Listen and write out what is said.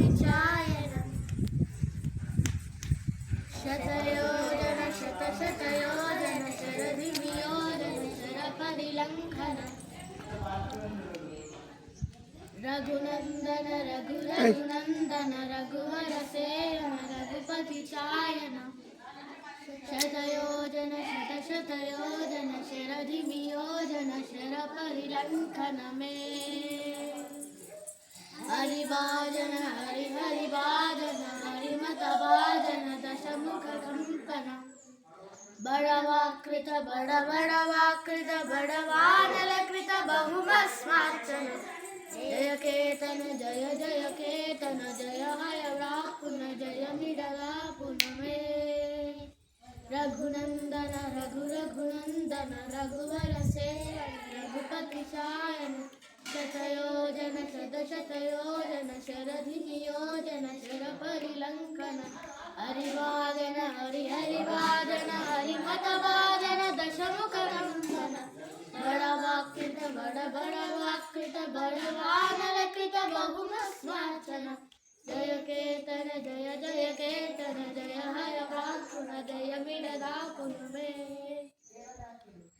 रघुपतिचायन शतयोजन शतशतयोजन शरधिमियोजन शरपरिलङ्घन रघुनन्दन रघुरघुनन्दन रघुवरसेन रघुपतिचायन शतयोजन शतशतयोजन शरधिमियोजन शरपरिलङ्घन मे हरिभाजन हरिहरिभाजन हरिमतभाजन दशमुखकम्पन बड़वाकृत बड़वाकृत बड़वानलकृत बहुमस्मार्चन जय केतन जय जय केतन जय हय व्रापुन जय मिडला पुनमे रघुनंदन रघुरघुनंदन रघुवरसेन रघुपतिचायन शतयोजन शतशतयोजन शरधिमियोजन शरपरिलङ्घन हरिवादन हरिहरिवादन हरिमतवादन दशमुखकम्पन बड़वाकृत बड़वाकृत बड़वानलकृत बहुमस्मार्चन जय केतन जय जय केतन जय हय व्रापुन जय मिडला पुनमे।